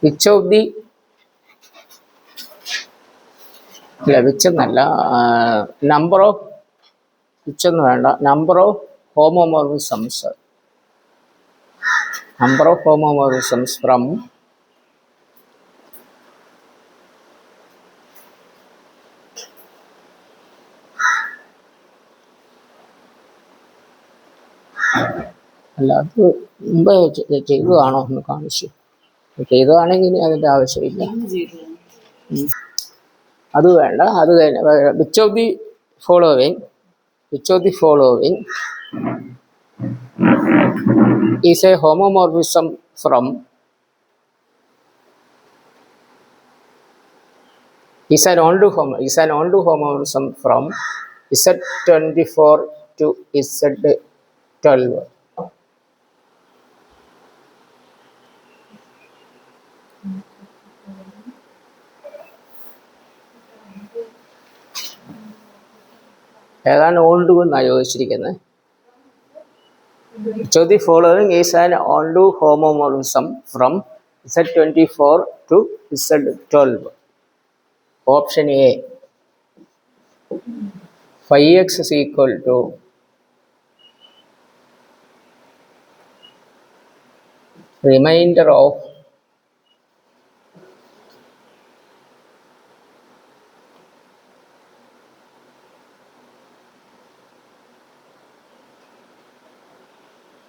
Which of the which എന്നല്ല, number of, വിച്ചൊന്നും വേണ്ട, number of ഹോമോമോർഫിസംസ് from അല്ല, അത് മുമ്പേ ചെയ്തതാണോ എന്ന് കാണിച്ചു. ചെയ്തതാണെങ്കിൽ അതിൻ്റെ ആവശ്യമില്ല. അത് വേണ്ട. അത് കഴിഞ്ഞ which of the following is A homomorphism from is an onto homomorphism from Z24 to Z12. ഏതാണ് ഓൾഡ് എന്നാണ് ചോദിച്ചിരിക്കുന്നത്. Which of the following is an onto homomorphism from Z24 to Z12? Option A, 5x is equal to remainder of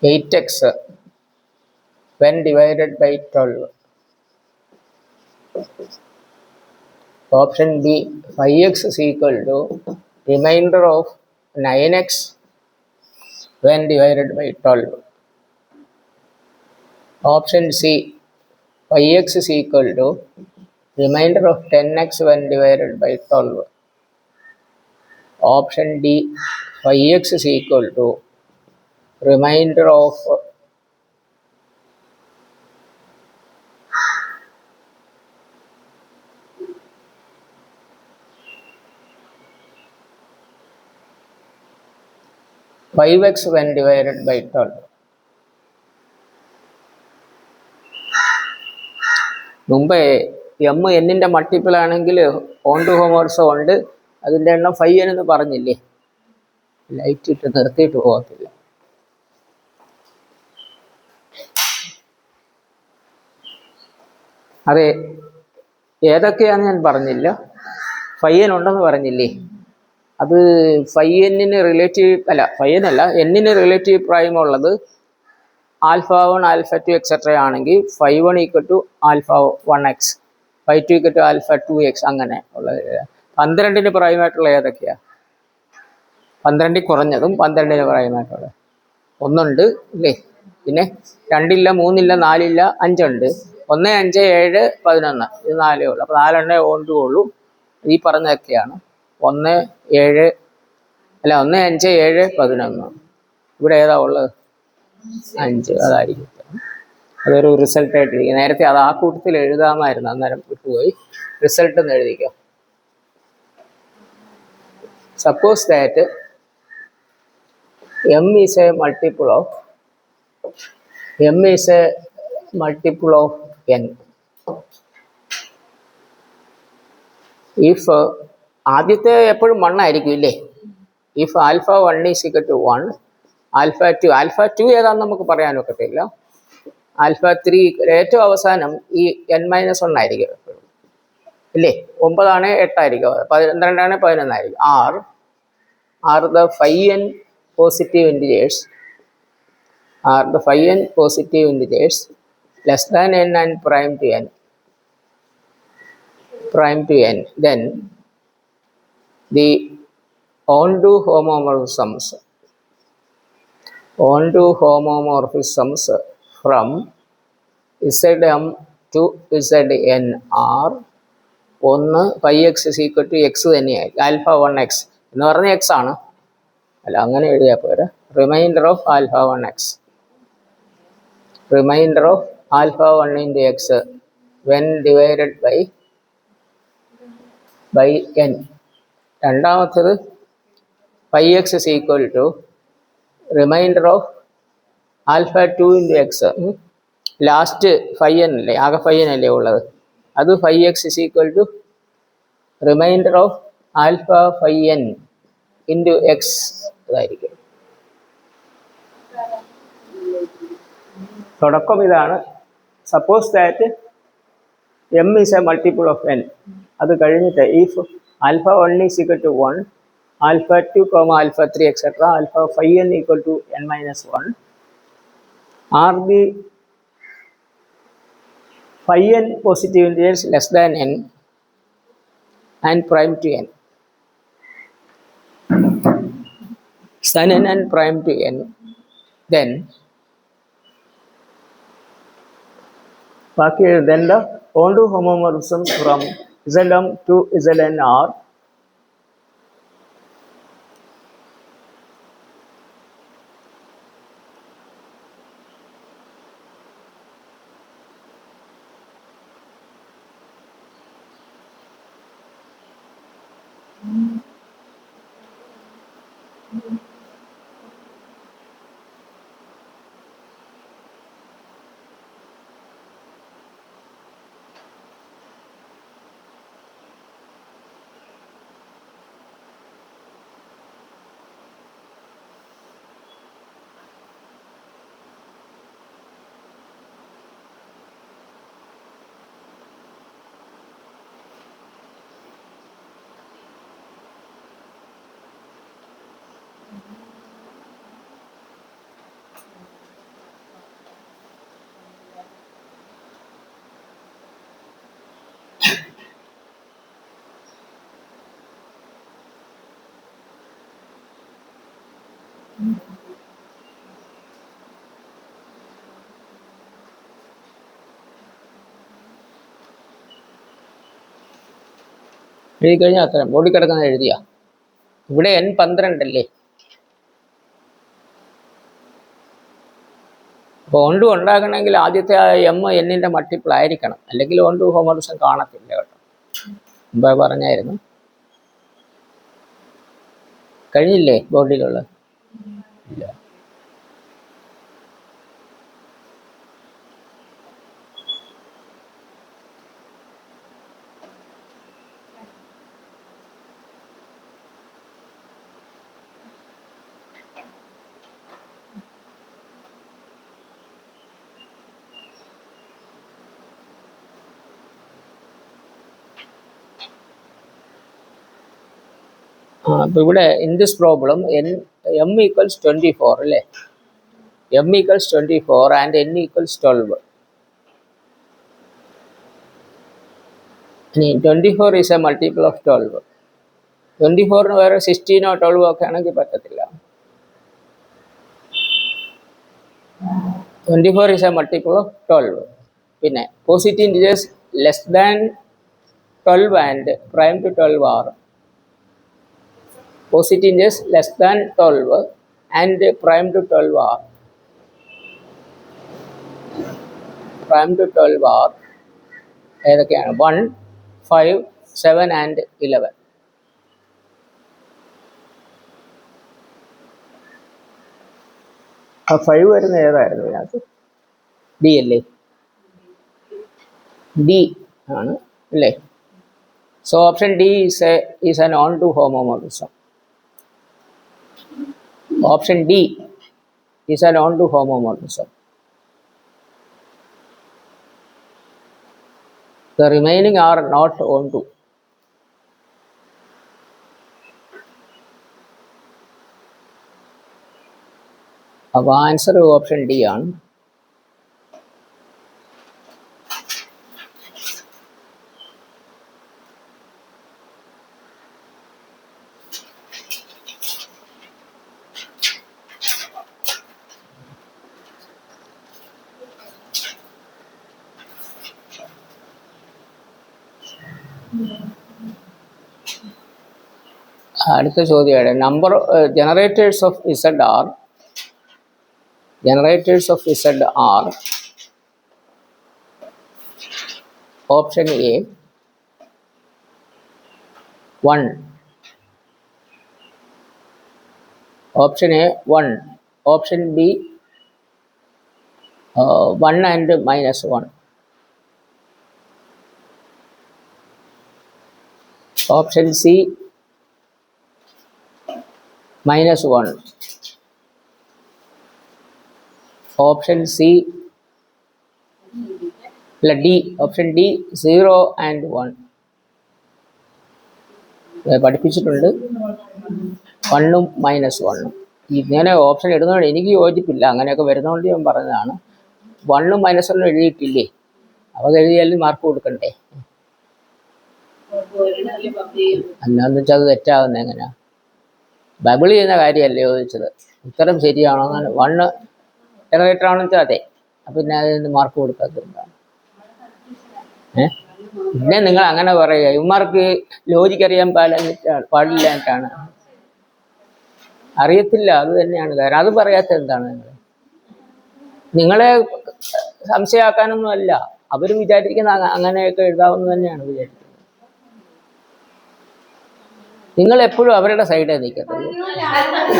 8x when divided by 12. Option B, 5x is equal to remainder of 9x when divided by 12. Option C, 5x is equal to remainder of 10x when divided by 12. Option D, 5x is equal to remainder of 5x when divided by 12. മുമ്പേ M എന്നിൻ്റെ multiple ആണെങ്കിൽ ഓൺടു homomorphism ഉണ്ട്, അതിൻ്റെ എണ്ണം 5n എന്ന് പറഞ്ഞില്ലേ. Light ഇട്ട് നിർത്തിയിട്ട് പോകത്തില്ല. അതെ, ഏതൊക്കെയാണെന്ന് ഞാൻ പറഞ്ഞില്ല. 5n ഉണ്ടെന്ന് പറഞ്ഞില്ലേ. അത് 5n റിലേറ്റീവ് അല്ല, 5n അല്ല, എന്നിന് റിലേറ്റീവ് പ്രൈം ഉള്ളത് ആൽഫ 1 ആൽഫ 2 എക്സെട്ര ആണെങ്കിൽ 5 equal to alpha 1x, 5 equal to alpha 2x, അങ്ങനെ ഉള്ളത്. 12 പ്രൈമായിട്ടുള്ള ഏതൊക്കെയാണ്? 12 കുറഞ്ഞതും 12 പ്രൈമായിട്ടുള്ളത് ഒന്നുണ്ട് ഇല്ലേ. പിന്നെ 2 ഇല്ല, 3 ഇല്ല, 4 ഇല്ല, 5 ഉണ്ട്. 1, 5, 7, 11, ഇത് 4 ഉള്ളൂ. അപ്പോൾ 4 ഓണ്ടുള്ളൂ. ഈ പറഞ്ഞതൊക്കെയാണ്. 1, 7 അല്ല 1, 5, 7, 11. ഇവിടെ ഏതാ ഉള്ളത്? 5. അതായിരിക്കും. അതൊരു റിസൾട്ടായിട്ടിരിക്കും. നേരത്തെ അത് ആ കൂട്ടത്തിൽ എഴുതാമായിരുന്നു, അന്നേരം വിട്ടുപോയി. റിസൾട്ട് എന്ന് എഴുതിക്കോ. Suppose that m is a multiple of n. If ആദ്യത്തെ എപ്പോഴും 1 ആയിരിക്കും ഇല്ലേ. If alpha 1 is equal to 1, alpha 2 ഏതാണെന്ന് നമുക്ക് പറയാൻ ഒക്കത്തില്ല. ആൽഫ 3 ഏറ്റവും അവസാനം ഈ n-1 ആയിരിക്കും എപ്പോഴും ഇല്ലേ. 9 ആണ്, 8 ആയിരിക്കും, 12 ആണ്, 11 ആയിരിക്കും. are the 5n positive integers less than n and prime to n, then the onto homomorphisms from Zm to Zn are 1, 5x is equal to x തന്നെയായിരിക്കും. ആൽഫ 1x എന്ന് പറഞ്ഞ x ആണ്, അല്ല അങ്ങനെ എഴുതിയാൽ പോരാ. Remainder of alpha 1x, remainder of alpha 1 into X when divided by n. രണ്ടാമത്തത് 5x is equal to remainder of alpha 2 into x last phi N അല്ലേ, ആകെ ഫൈ എൻ അല്ലേ ഉള്ളത്, അത് phi X is equal to remainder of alpha phi N into X ഇതായിരിക്കും. തുടക്കം ഇതാണ്. Suppose that M is a multiple of N. അത് കഴിഞ്ഞിട്ട് if alpha 1 is equal to 1, alpha 2, alpha 3 etcetera alpha phi N equal to n minus 1 are the phi n positive integers less than n and prime to n. Sin n and prime to n, then the onto homomorphism from Zm to Zn are എഴുതി കഴിഞ്ഞാൽ അത്ര body കിടക്കുന്ന എഴുതിയ ഇവിടെ n 12 അല്ലേ. അപ്പോൾ ഓണ്ടു ഉണ്ടാകണമെങ്കിൽ ആദ്യത്തെ ആ എം എന്നിൻ്റെ മൾട്ടിപ്പിൾ ആയിരിക്കണം, അല്ലെങ്കിൽ ഓണ്ടു ഹോമോമോർഫിസം കാണത്തില്ല കേട്ടോ. മുമ്പേ പറഞ്ഞായിരുന്നു. കഴിഞ്ഞില്ലേ ബോഡിയിലുള്ള? ഇല്ല. അപ്പോൾ ഇവിടെ in this problem M equals 24 അല്ലേ, M equals 24 and N equals 12. ഇനി 24 ഈസ് എ മൾട്ടിപ്പിൾ ഓഫ് 12. 24 വേറെ 16 12 ഒക്കെ ആണെങ്കിൽ പറ്റത്തില്ല. 24 ഈസ് എ മൾട്ടിപ്പിൾ ഓഫ് 12. പിന്നെ positive integers less than 12 and prime to 12 are positive integers less than 12 and prime to 12 are ഏതൊക്കെയാണ്? 1, 5, 7 and 11. ആ 5 വരുന്ന ഏതായിരുന്നു ഇതിനകത്ത്? ഡി അല്ലേ? ഡി ആണ് അല്ലേ? So option D is an onto homomorphism. Option D is an onto homomorphism. The remaining are not onto. അപ്പോൾ answer option D ആണ്. അടുത്ത ചോദ്യമാണ് number generators of Z are option A 1, option A 1, option B 1 and -1. Option C -1. Option C അല്ല D. Option D 0 and 1. പഠിപ്പിച്ചിട്ടുണ്ട് 1ഉം -1ഉം. ഇങ്ങനെ option ഇടുന്നതുകൊണ്ട് എനിക്ക് യോജിപ്പില്ല. അങ്ങനെയൊക്കെ വരുന്നതുകൊണ്ട് ഞാൻ പറഞ്ഞതാണ്. 1ഉം -1ഉം എഴുതിയിട്ടില്ലേ, അവ എഴുതിയാലും മാർക്ക് കൊടുക്കണ്ടേ? എന്നാന്ന് വെച്ചാൽ അത് തെറ്റാകുന്നത് എങ്ങനെയാ? ബബിൾ ചെയ്യുന്ന കാര്യമല്ലേ ചോദിച്ചത്. ഉത്തരം ശരിയാണോ? 1 ജനറേറ്റർ ആണെന്ന് വെച്ചാൽ അതെ. അപ്പം പിന്നെ അതിന് മാർക്ക് കൊടുക്കാത്തത് എന്താണ്? പിന്നെ നിങ്ങൾ അങ്ങനെ പറയുക, ഇവന്മാർക്ക് ലോജിക്ക് അറിയാൻ പാടില്ലായിട്ടാണ്. അറിയത്തില്ല, അത് തന്നെയാണ് കാര്യം. അത് പറയാത്തത് എന്താണ്? നിങ്ങളെ സംശയമാക്കാനൊന്നും അല്ല. അവർ വിചാരിക്കുന്ന അങ്ങനെയൊക്കെ എഴുതാവുന്ന തന്നെയാണ് വിചാരിക്കുന്നത്. നിങ്ങൾ എപ്പോഴും അവരുടെ സൈഡേ നിൽക്കുന്നത്.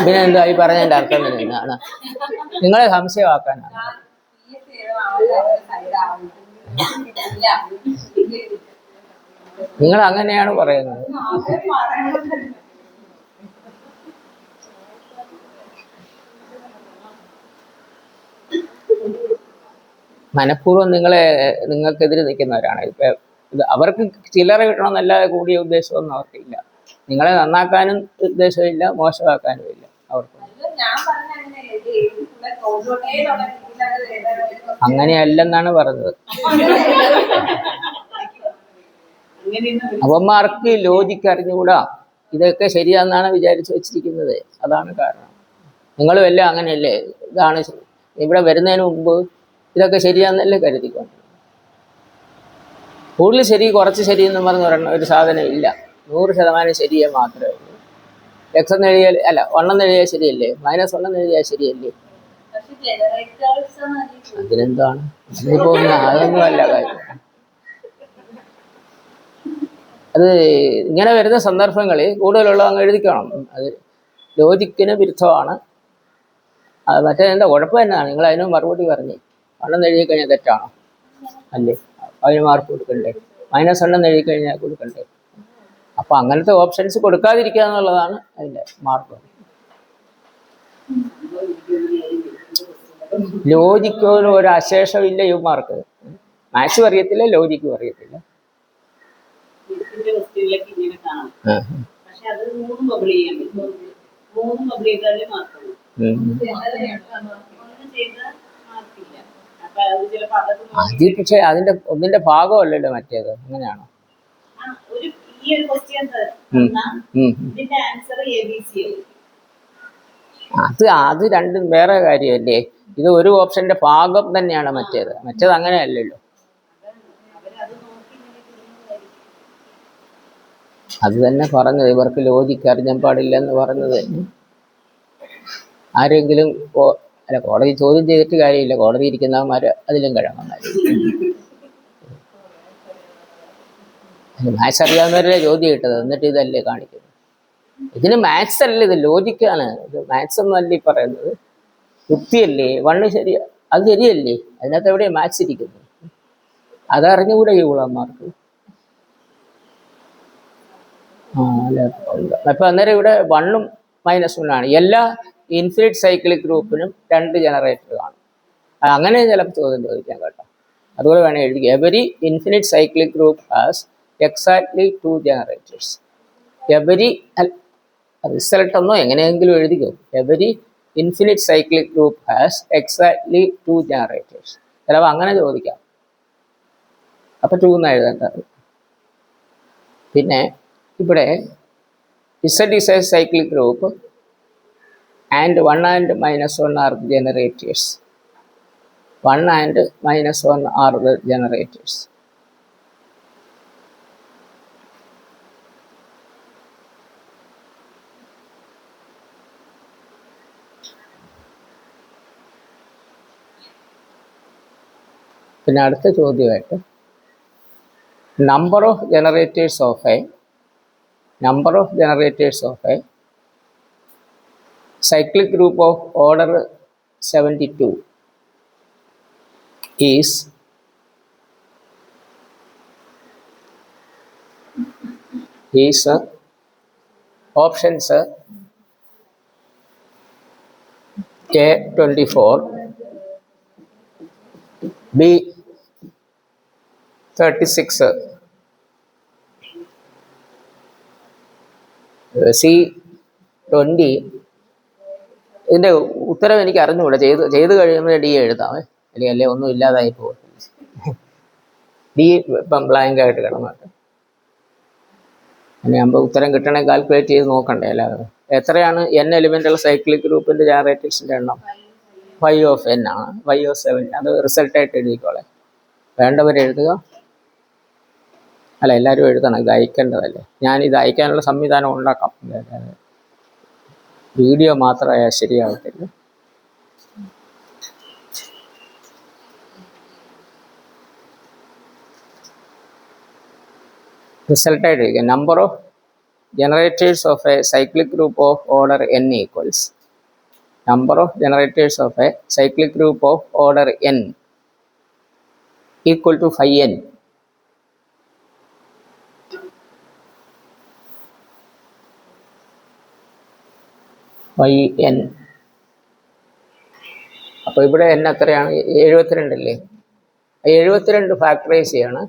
പിന്നെ എന്താ ഈ പറഞ്ഞതിൻ്റെ അർത്ഥം തന്നെയാണ്? നിങ്ങളെ സംശയമാക്കാനാണ്. നിങ്ങൾ അങ്ങനെയാണ് പറയുന്നത്. മനഃപൂർവ്വം നിങ്ങൾക്കെതിരെ നിൽക്കുന്നവരാണ്. ഇപ്പം അവർക്ക് ചില്ലറ കിട്ടണമെന്നല്ല കൂടിയ ഉദ്ദേശമൊന്നും അവർക്കില്ല. നിങ്ങളെ നന്നാക്കാനും ഉദ്ദേശമില്ല, മോശമാക്കാനും ഇല്ല അവർക്ക്. അങ്ങനെയല്ലെന്നാണ് പറഞ്ഞത്. അവന്മാർക്ക് ലോജിക്ക് അറിഞ്ഞുകൂടാ, ഇതൊക്കെ ശരിയാണെന്നാണ് വിചാരിച്ചു വെച്ചിരിക്കുന്നത്. അതാണ് കാരണം. നിങ്ങളും എല്ലാം അങ്ങനെയല്ലേ? ഇതാണ് ഇവിടെ വരുന്നതിന് മുമ്പ് ഇതൊക്കെ ശരിയാണെന്നല്ലേ കരുതിക്കൊണ്ട്. കൂടുതൽ ശരി, കുറച്ച് ശരിയെന്ന് പറഞ്ഞ ഒരു സാധനം ഇല്ല. 100% ശരിയെ മാത്രമേ ഉള്ളൂ. എക്സ് എന്ന് എഴുതിയാൽ അല്ല, 1 എന്ന് എഴുതിയാൽ ശരിയല്ലേ, -1 എന്ന് എഴുതിയാൽ ശരിയല്ലേ? അതിനെന്താണ്? അതിപ്പോ അതൊന്നും അല്ല കാര്യം. അത് ഇങ്ങനെ വരുന്ന സന്ദർഭങ്ങളിൽ കൂടുതലുള്ള അങ്ങ് എഴുതിക്കണം. അത് ലോജിക്കിന് വിരുദ്ധമാണ്. അത് മറ്റേ എന്താ കുഴപ്പം എന്നാണ്? നിങ്ങൾ അതിന് മറുപടി പറഞ്ഞ് 1 എന്ന് എഴുതി കഴിഞ്ഞാൽ തെറ്റാണോ? അല്ലേ? അതിന് മാർക്ക് കൊടുക്കണ്ടേ? -1 എന്ന് എഴുതി കഴിഞ്ഞാൽ കൊടുക്കണ്ടേ? അപ്പം അങ്ങനത്തെ ഓപ്ഷൻസ് കൊടുക്കാതിരിക്കുക എന്നുള്ളതാണ് അതിൻ്റെ മാർക്ക്. ലോജിക്കോട് ഒരു അശേഷമില്ല ഇവന്മാർക്ക്. മാത്സും അറിയത്തില്ല, ലോജിക്കും അറിയത്തില്ല. അത് പക്ഷെ ഒന്നിന്റെ ഭാഗമല്ലല്ലോ മറ്റേത്. അങ്ങനെയാണോ? അത് രണ്ടും വേറെ കാര്യമല്ലേ. ഇത് ഒരു ഓപ്ഷന്റെ ഭാഗം തന്നെയാണ് മറ്റേത് അങ്ങനെയല്ലല്ലോ. അത് തന്നെ പറഞ്ഞത്, ഇവർക്ക് ലോജിക്ക് അറിഞ്ഞാൻ പാടില്ലെന്ന് പറഞ്ഞത്. ആരെങ്കിലും അല്ല, കോടതി ചോദ്യം ചെയ്തിട്ട് കാര്യമില്ല. കോടതി ഇരിക്കുന്നവന്മാർ അതിലും കിഴങ്ങന്മാർ. മാത്സ് അറിയാവുന്നവരല്ലേ ചോദ്യം ഇട്ടത്, എന്നിട്ട് ഇതല്ലേ കാണിക്കുന്നത്? ഇതിന് മാത്സ് അല്ല, ഇത് ലോജിക്കാണ്. ഇത് മാത്സ് ഒന്നും അല്ല ഈ പറയുന്നത്, യുക്തിയല്ലേ. 1 ശരി, അത് ശരിയല്ലേ? അതിനകത്ത് എവിടെയാണ് മാത്സ് ഇരിക്കുന്നത്? അതറിഞ്ഞുകൂടെ ഈ ഉളന്മാർക്ക്? അപ്പം അന്നേരം ഇവിടെ 1ഉം -1ആണ്. എല്ലാ ഇൻഫിനിറ്റ് സൈക്ലിക് ഗ്രൂപ്പിനും 2 ജനറേറ്റർ കാണും. അങ്ങനെ ചിലപ്പോൾ ചോദ്യം ചോദിക്കാൻ കേട്ടോ. അതുപോലെ വേണേൽ എഴുതി, every infinite cyclic group has exactly 2 generators. Every result ഒന്നോ എങ്ങനെയെങ്കിലും എഴുതിക്കോ. Every infinite cyclic group has exactly 2 generators. ചിലപ്പോൾ അങ്ങനെ ചോദിക്കാം. അപ്പം 2 എന്ന് എഴുതേണ്ടത്. പിന്നെ ഇവിടെ Z is a cyclic group and 1 and -1 are the generators. 1 and -1 are the generators. പിന്നെ അടുത്ത ചോദ്യമായിട്ട്, number of generators of a cyclic group of order 72 is options A 24, B 36, C 20. ഇതിൻ്റെ ഉത്തരം എനിക്ക് അറിഞ്ഞുകൂടാ. ചെയ്ത് കഴിയുമ്പോൾ ഡി എഴുതാമേ, അല്ലേ ഒന്നും ഇല്ലാതായി പോകും. ഡി ഇപ്പം ബ്ലാങ്ക് ആയിട്ട് കിടന്നിട്ട് അങ്ങനെയാകുമ്പോൾ ഉത്തരം കിട്ടണേ കാൽക്കുലേറ്റ് ചെയ്ത് നോക്കണ്ടേ എല്ലാവരും. എത്രയാണ് n എലിമെൻ്റൽ സൈക്ലിക് ഗ്രൂപ്പിൻ്റെ ജനറേറ്റേഴ്സിൻ്റെ എണ്ണം? 5 of n ആണ്, 5 of 7. അത് റിസൾട്ടായിട്ട് എഴുതിക്കോളെ. വേണ്ടവരെഴുതുക. അല്ല, എല്ലാവരും എഴുതണം, ഇത് അയക്കേണ്ടതല്ലേ. ഞാനിത് അയക്കാനുള്ള സംവിധാനം ഉണ്ടാക്കാം. വീഡിയോ മാത്രമായാൽ ശരിയാവത്തില്ല. റിസൾട്ടായിട്ട് എഴുതിക്കുക. Number of generators of a cyclic group of order n equals number of generators of a cyclic group of order n equal to phi n. Phi n. അപ്പോൾ ഇവിടെ n എത്രയാണ്? 72 അല്ലേ? 72 ഫാക്ടറൈസ് ചെയ്യാണ്.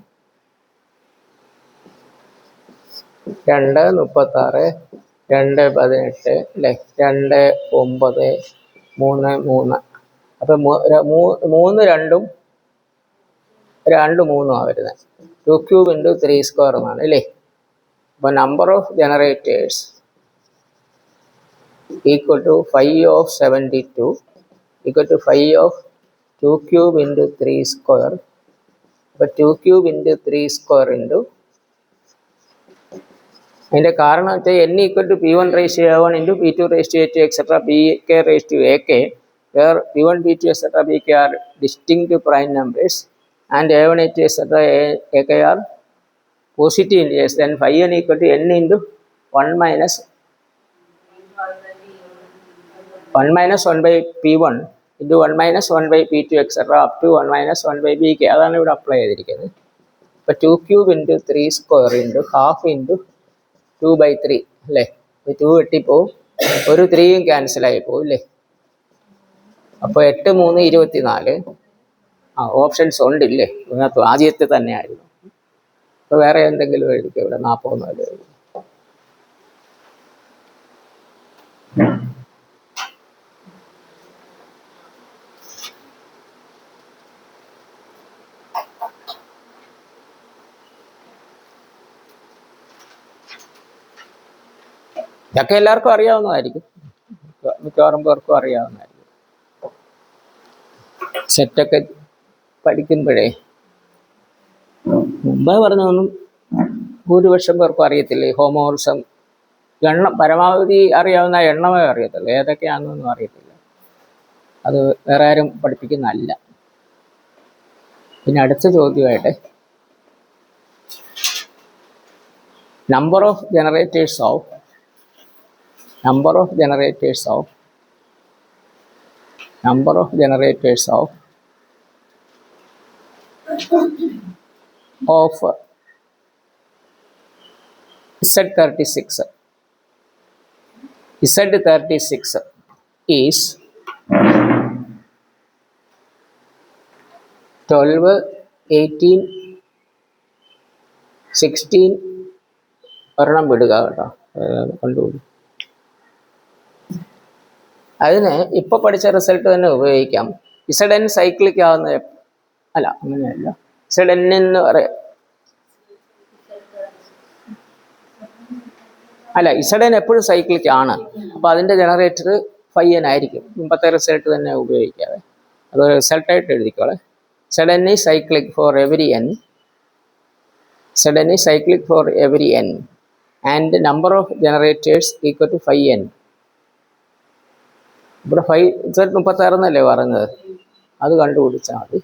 2, 36, 2, 18 അല്ലേ? 2, 9, 3, 3. അപ്പം 3, 2, 2, 3 വരുന്നത്. 2 cube into 3 square എന്നാണ് അല്ലേ? അപ്പോൾ number of generators equal to 5 of 72 equal to 5 of 2 cube into 3 square. അപ്പോൾ 2 cube into 3 square into അതിൻ്റെ കാരണം വെച്ചാൽ n equal to P1 raised to A1 into P2 raised to A2 etc. Pk raised to Ak, where P1, P2 etc. Pk are distinct prime numbers and A1, A2 etc. Ak are positive integers. Then phi n equal to n into 1 minus 1 by P1 into 1 minus 1 by P2 etc. up to 1 minus 1 by Pk. അതാണ് ഇവിടെ apply ചെയ്തിരിക്കുന്നത്. ഇപ്പോൾ 2 cube into 3 square into half into 2/3 അല്ലേ? 2 വെട്ടിപ്പോവും, ഒരു 3യും ക്യാൻസലായി പോകും അല്ലേ? അപ്പോൾ 8, 3, 24. Options ഉണ്ടില്ലേ? ഇതിനകത്ത് ആദ്യത്തെ തന്നെ ആയിരുന്നു. അപ്പോൾ വേറെ എന്തെങ്കിലും എഴുതിക്കും ഇവിടെ. 44 എഴുതി. ഇതൊക്കെ എല്ലാവർക്കും അറിയാവുന്നതായിരിക്കും, മിക്കവാറും പേർക്കും അറിയാവുന്നതായിരിക്കും. സെറ്റൊക്കെ പഠിക്കുമ്പോഴേ മുമ്പേ പറഞ്ഞൊന്നും ഭൂരിപക്ഷം പേർക്കും അറിയത്തില്ല. ഹോമോർസം എണ്ണം പരമാവധി അറിയാവുന്ന എണ്ണമേ അറിയത്തുള്ളൂ, ഏതൊക്കെയാണെന്നൊന്നും അറിയത്തില്ല. അത് വേറെ ആരും പഠിപ്പിക്കുന്നതല്ല. പിന്നെ അടുത്ത ചോദ്യമായിട്ട് number of generators of Z36 is 12, 18, 16. ഒരെണ്ണം വിടുക കേട്ടോ, കണ്ടുപിടി. അതിന് ഇപ്പോൾ പഠിച്ച റിസൾട്ട് തന്നെ ഉപയോഗിക്കാം. Zn സൈക്ലിക് ആവുന്ന അല്ല, അങ്ങനെയല്ല. Zn എന്ന് പറയാം. അല്ല, Zn എപ്പോഴും സൈക്ലിക് ആണ്. അപ്പോൾ അതിൻ്റെ ജനറേറ്റർ phi n ആയിരിക്കും. മുമ്പത്തെ റിസൾട്ട് തന്നെ ഉപയോഗിക്കാതെ അത് റിസൾട്ടായിട്ട് എഴുതിക്കോളെ. Zn is cyclic for every n. Zn is cyclic for every n and the number of generators equal to phi n. ഇവിടെ Z36 എന്നല്ലേ പറഞ്ഞത്, അത് കണ്ടുപിടിച്ചാൽ മതി.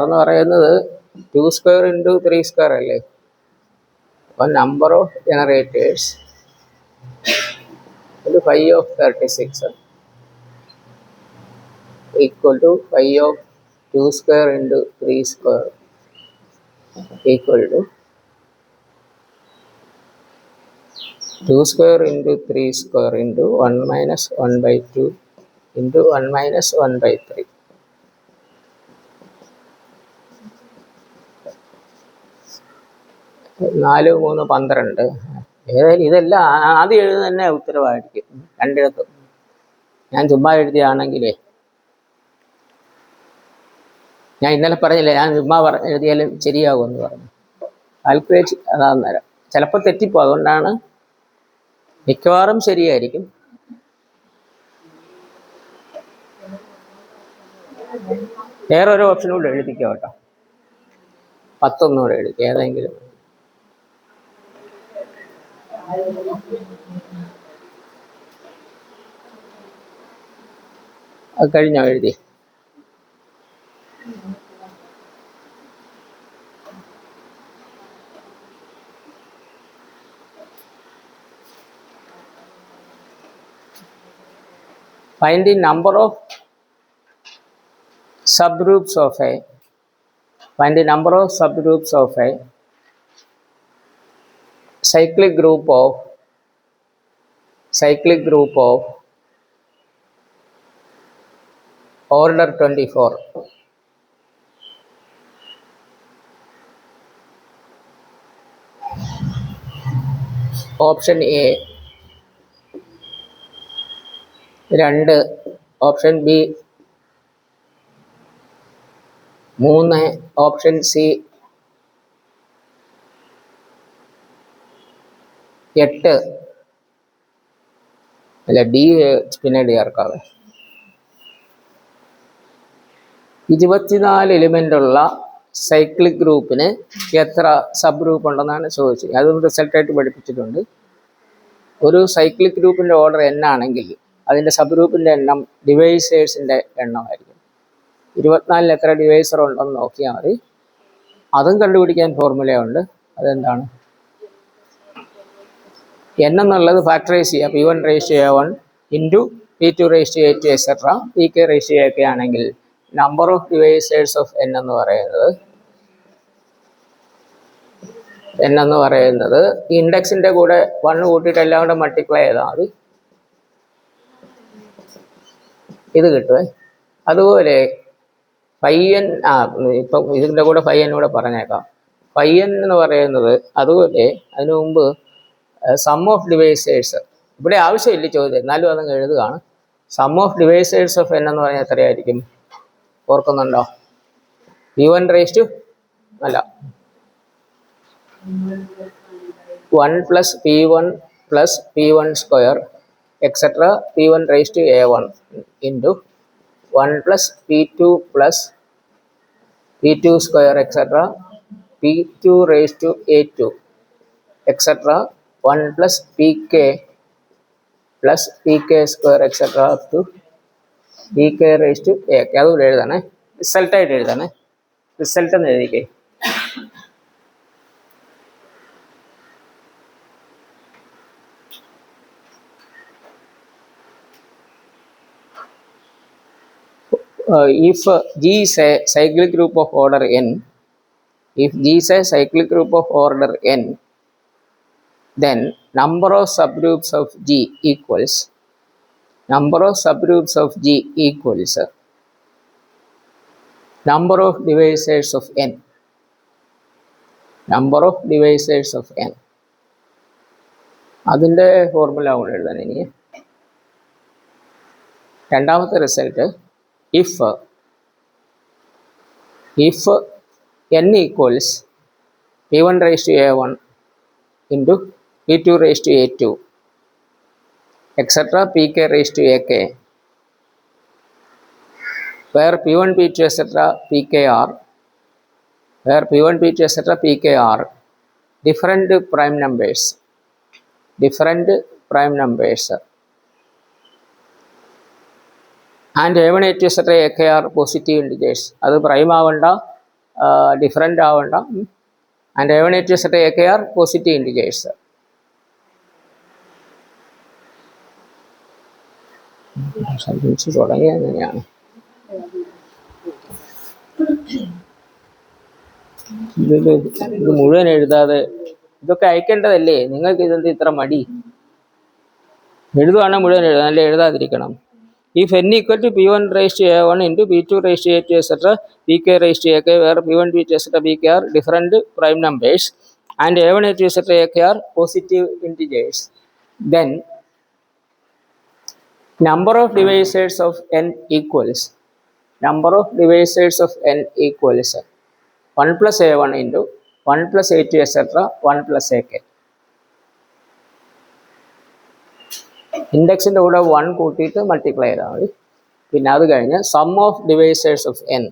എന്ന് പറയുന്നത് 2 square into 3 square അല്ലേ? one number of generators into phi of 36 equal to phi of 2 square into 3 square equal to 2 square into 3 square into 1 minus 1 by 2 into 1 minus 1 by 3. നാല് മൂന്ന് 12. ഏതായാലും ഇതെല്ലാം ആദ്യം എഴുതുന്ന തന്നെ ഉത്തരവായിരിക്കും രണ്ടിടത്തും. ഞാൻ ചുമ്മാ എഴുതിയാണെങ്കിലേ, ഞാൻ ഇന്നലെ പറഞ്ഞില്ലേ, ഞാൻ ചുമ്മാ എഴുതിയാലും ശരിയാകുമെന്ന് പറഞ്ഞു. കാൽക്കുലേറ്റ് അതാന്നേരം ചിലപ്പോൾ തെറ്റിപ്പോ, അതുകൊണ്ടാണ്. മിക്കവാറും ശരിയായിരിക്കും. വേറൊരു ഓപ്ഷൻ കൂടെ എഴുതിക്കോ കേട്ടോ, 10 കൂടെ എഴുതിക്കുക ഏതെങ്കിലും. അത് കഴിഞ്ഞോ എഴുതി? Find the number of subgroups of a cyclic group of order 24. Option A 2, option B 3, option C 8, അല്ല ഡി പിന്നീട് ചേർക്കാതെ. 24 എലിമെൻ്റുള്ള സൈക്ലിക് ഗ്രൂപ്പിന് എത്ര സബ് ഗ്രൂപ്പ് ഉണ്ടെന്നാണ് ചോദിച്ചത്. അതും റിസൾട്ടായിട്ട് പഠിപ്പിച്ചിട്ടുണ്ട്. ഒരു സൈക്ലിക് ഗ്രൂപ്പിൻ്റെ ഓർഡർ n ആണെങ്കിൽ അതിൻ്റെ സബ് ഗ്രൂപ്പിൻ്റെ എണ്ണം ഡിവൈസേഴ്സിൻ്റെ എണ്ണമായിരിക്കും. 24 എത്ര ഡിവൈസർ ഉണ്ടെന്ന് നോക്കിയാൽ മതി. അതും കണ്ടുപിടിക്കാൻ ഫോർമുലയുണ്ട്. അതെന്താണ്? n എന്നുള്ളത് ഫാക്ടറൈസ് ചെയ്യുക. P1 raise to A1 into P2 raise to A2 etcetera Pk raise to AK ആണെങ്കിൽ number of divisors of n എന്ന് പറയുന്നത് ഇൻഡെക്സിൻ്റെ കൂടെ 1 കൂട്ടിയിട്ട് എല്ലാം കൂടെ മൾട്ടിപ്ലൈ ചെയ്താൽ മതി, ഇത് കിട്ടുമേ. അതുപോലെ φn, ഇപ്പം ഇതിൻ്റെ കൂടെ φn കൂടെ പറഞ്ഞേക്കാം. φn എന്ന് പറയുന്നത് അതുപോലെ അതിനു മുമ്പ് സം ഓഫ് ഡിവൈസേഴ്സ്, ഇവിടെ ആവശ്യമില്ല ചോദ്യം, എന്നാലും അതങ്ങ് എഴുതുകയാണ്. Sum of divisors of n എന്ന് പറഞ്ഞാൽ എത്രയായിരിക്കും? ഓർക്കുന്നുണ്ടോ? P1 raise to 1 plus P1 plus P1 square etcetera P1 raise to A1 into 1 plus P2 plus P2 square etcetera P2 raise to A2 etcetera 1 plus Pk plus Pk square etcetera up to Pk raise to AK. അതുകൂടെ എഴുതണേ, റിസൾട്ടായിട്ട് എഴുതണേ. Result എന്ന് എഴുതിക്കേ. If G is a cyclic group of order n, then number of subgroups of G equals number of divisors of n. അതിൻ്റെ formula കൂടെ എഴുതാൻ ഇനി. രണ്ടാമത്തെ result, if n equals P1 raised to A1 into P2 raised to A2 etc. Pk raised to AK, where P1 P2 etc. Pkr different prime numbers and A1 A2 etc. AK are positive integers. അത് prime ആവണ്ട, different ആവണ്ട, and A1, A2, etc. AK are positive integers. തുടങ്ങിയ എങ്ങനെയാണ് ഇത് മുഴുവൻ എഴുതാതെ ഇതൊക്കെ അയക്കേണ്ടതല്ലേ? നിങ്ങൾക്ക് ഇതെന്ത് ഇത്ര മടി? എഴുതുവാണെങ്കിൽ മുഴുവൻ എഴുതാം, അല്ലെ എഴുതാതിരിക്കണം. If n equal to p1 raised to a1 into p2 raised to a2 etc. pk raised to ak, where p1, p2 etc. pk are different prime numbers and a1, a2 etc. ak are positive integers, then number of divisors of n equals 1 plus a1 into 1 plus a2 etc. 1 plus ak. ഇൻഡെക്സിൻ്റെ കൂടെ 1 കൂട്ടിയിട്ട് multiply ചെയ്താൽ മതി. പിന്നെ അത് കഴിഞ്ഞ് sum of divisors of n,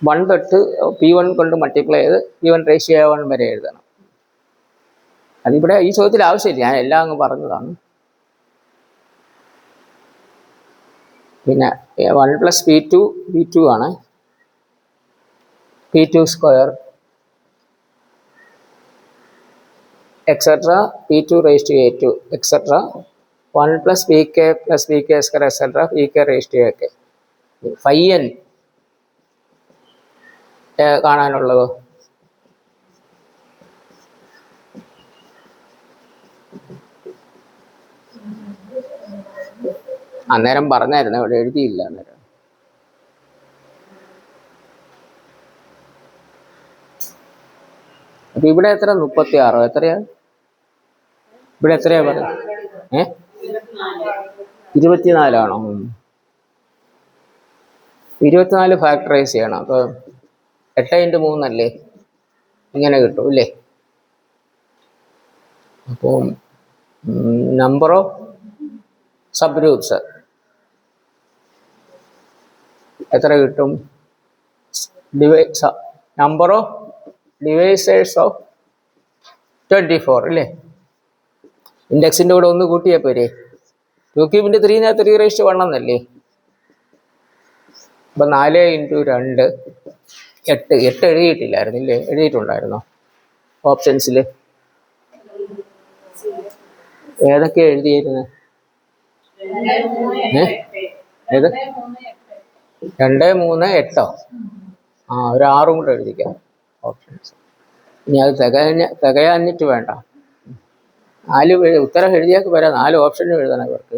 one തൊട്ട് p1 കൊണ്ട് multiply ചെയ്ത് p1 റേഷ്യോ a1 വരെ എഴുതണം. അതിവിടെ ഈ ചോദ്യത്തിൽ ആവശ്യമില്ല, ഞാൻ എല്ലാം അങ്ങ് പറഞ്ഞതാണ്. പിന്നെ 1 പ്ലസ് p2 ആണ്, p2 square etcetera p2 raise to a2 etcetera 1 plus pk square etcetera pk raise to ak. Phi n കാണാനുള്ളത് അന്നേരം പറഞ്ഞായിരുന്നു, ഇവിടെ എഴുതിയില്ല അന്നേരം. അപ്പൊ ഇവിടെ എത്ര? 36 എത്രയാ? ഇവിടെ എത്രയാ പറയുക? 24ആണോ? 24 ഫാക്ടറൈസ് ചെയ്യണം. അപ്പോൾ 8 × 3 അല്ലേ, ഇങ്ങനെ കിട്ടും അല്ലേ? അപ്പോൾ നമ്പർ ഓഫ് സബ് ഗ്രൂപ്പ്സ് എത്ര കിട്ടും? നമ്പർ ഓഫ് ഡിവൈസേഴ്സ് ഓഫ് 24 അല്ലേ? ഇൻഡെക്സിൻ്റെ കൂടെ 1 കൂട്ടിയാൽ പോരെ. 2³ × 3 3 റേസ്റ്റ് 1 എന്നല്ലേ? അപ്പം 4 × 2 8. 8 എഴുതിയിട്ടില്ലായിരുന്നില്ലേ? എഴുതിയിട്ടുണ്ടായിരുന്നോ ഓപ്ഷൻസിൽ? ഏതൊക്കെയാണ് എഴുതിയിരുന്നത്? ഏത്? 2, 3, 8. ഒരു 6 കൂടെ എഴുതിക്കാം ഓപ്ഷൻസ്. ഇനി അത് തികയാഞ്ഞിട്ട് വേണ്ട, 4 ഉത്തരം എഴുതിയാൽ വരാം, 4 ഓപ്ഷൻ എഴുതണം ഇവർക്ക്.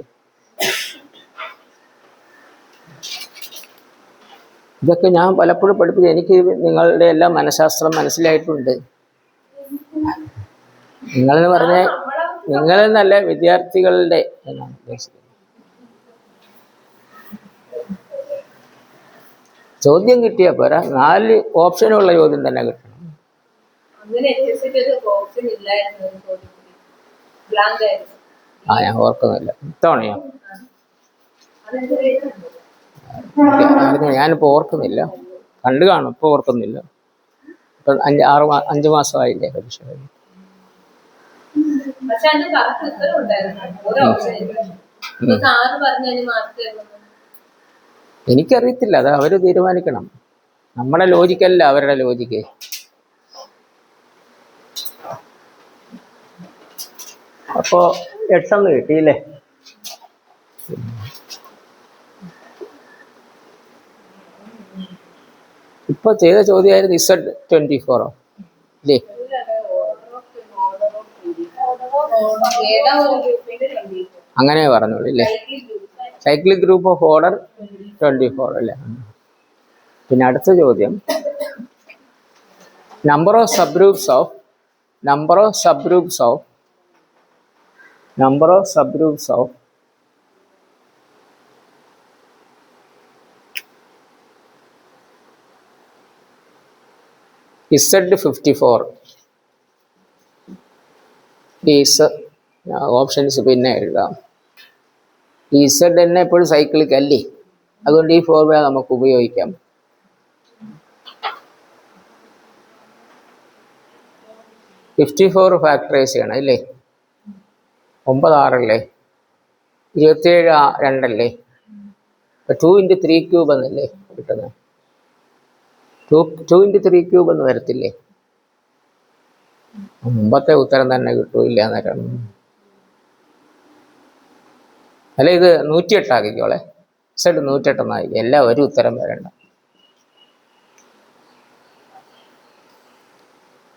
ഇതൊക്കെ ഞാൻ പലപ്പോഴും പഠിപ്പിച്ചു, എനിക്ക് നിങ്ങളുടെ എല്ലാം മനഃശാസ്ത്രം മനസ്സിലായിട്ടുണ്ട്. നിങ്ങളെന്ന് പറഞ്ഞാൽ നിങ്ങളെന്നല്ല, വിദ്യാർത്ഥികളുടെ എന്നാണ് ഉദ്ദേശിക്കുന്നത്. ചോദ്യം കിട്ടിയാൽ പോരാ, 4 ഓപ്ഷനുള്ള ചോദ്യം തന്നെ കിട്ടണം. ഞാൻ ഓർക്കുന്നില്ല, ഇത്തവണയോ? ഞാനിപ്പോൾ ഓർക്കുന്നില്ല, കണ്ടു കാണും, ഇപ്പോൾ ഓർക്കുന്നില്ല. ഇപ്പം 5 മാസമായില്ലേ പരീക്ഷ കഴിഞ്ഞു. എനിക്കറിയത്തില്ല, അത് അവർ തീരുമാനിക്കണം. നമ്മുടെ ലോജിക്കല്ല അവരുടെ ലോജിക്ക്. അപ്പോൾ 8 കിട്ടിയില്ലേ? ഇപ്പൊ ചെയ്ത ചോദ്യമായിരുന്നു Z24 അല്ലേ? അങ്ങനെ പറഞ്ഞോളൂ അല്ലേ? സൈക്ലിക് ഗ്രൂപ്പ് ഓഫ് ഓർഡർ 24 അല്ലേ? പിന്നെ അടുത്ത ചോദ്യം, number of subgroups of Z54 is, options പിന്നെ എഴുതാം. ഈ Z തന്നെ എപ്പോഴും സൈക്ലിക് അല്ലേ, അതുകൊണ്ട് ഈ ഫോർമുല നമുക്ക് ഉപയോഗിക്കാം. ഫാക്ടറൈസ് ചെയ്യണം അല്ലേ? 9 6 അല്ലേ? 27 2 2 × 3 ക്യൂബ് എന്നല്ലേ കിട്ടുന്നത്? 2 × 3 ക്യൂബ് എന്ന് വരത്തില്ലേ? മുമ്പത്തെ ഉത്തരം തന്നെ കിട്ടൂല്ല എന്നേരം. അല്ല, ഇത് 108 ആക്കിക്കോളെ. സെഡ് 108 എന്നായിരിക്കും. എല്ലാം ഒരു ഉത്തരം വരണ്ട.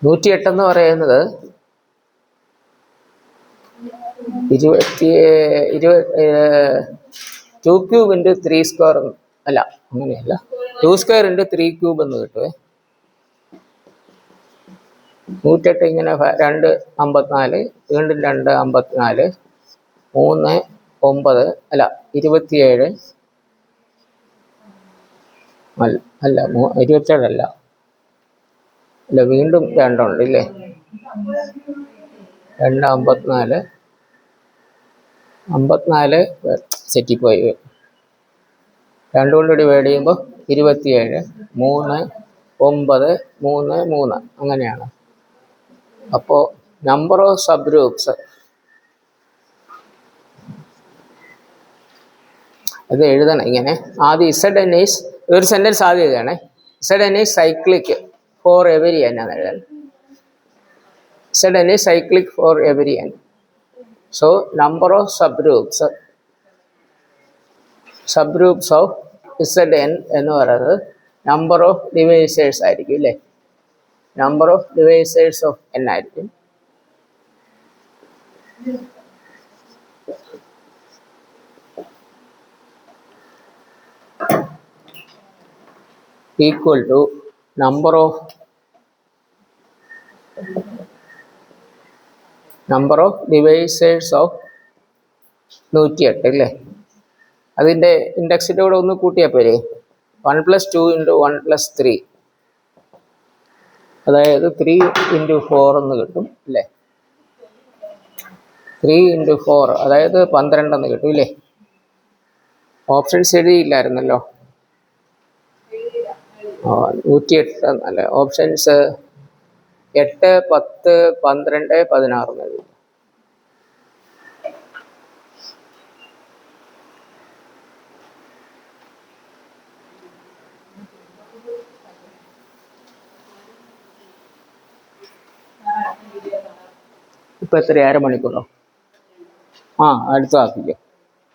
108 എന്ന് പറയുന്നത് 2 ക്യൂബ് × 3 സ്ക്വയർ. അല്ല, അങ്ങനെയല്ല. 2 സ്ക്വയർ × 3 ക്യൂബ് എന്ന് കിട്ടുവേ. 108 ഇങ്ങനെ 2 54, വീണ്ടും 2 54, 3 9, അല്ല 27, അല്ല 27 അല്ല, വീണ്ടും 2 ഉണ്ട് ഇല്ലേ? 2 54, 54 സെറ്റിപ്പോയി. 2 കൊണ്ട് ഡിവൈഡ് ചെയ്യുമ്പോൾ 27, 3 9 3 3 അങ്ങനെയാണ്. അപ്പോൾ നമ്പർ ഓഫ് സബ് ഗ്രൂപ്പ്സ് അത് എഴുതണം ഇങ്ങനെ. ആദ്യം ZN ഈസ് ഒരു സെൻറ്റൻസ് ആദ്യം എഴുതണേ. ZN is cyclic for every n എന്ന് എഴുതാൻ. ZN is cyclic for every n. So number of subgroups of ZN എന്ന് പറയുന്നത് നമ്പർ ഓഫ് ഡിവൈസേഴ്സ് ആയിരിക്കും ഇല്ലേ? Number of divisors of n ആയിരിക്കും. Equal to number of divisors of 108 അല്ലേ? അതിൻ്റെ ഇൻഡെക്സിൻ്റെ കൂടെ ഒന്ന് കൂട്ടിയാൽ പോരെ. 1 + 2 × 1 + 3, അതായത് 3 × 4 എന്ന് കിട്ടും അല്ലേ? 3 × 4 അതായത് 12 എന്ന് കിട്ടും ഇല്ലേ? ഓപ്ഷൻസ് എഴുതിയില്ലായിരുന്നല്ലോ. 108 എന്നല്ലേ? ഓപ്ഷൻസ് 8 10 12 16 എന്ന് എഴുതി. ഇപ്പം എത്ര? 1/2 മണിക്കൂറോ? അടുത്ത ആക്കിക്കോ.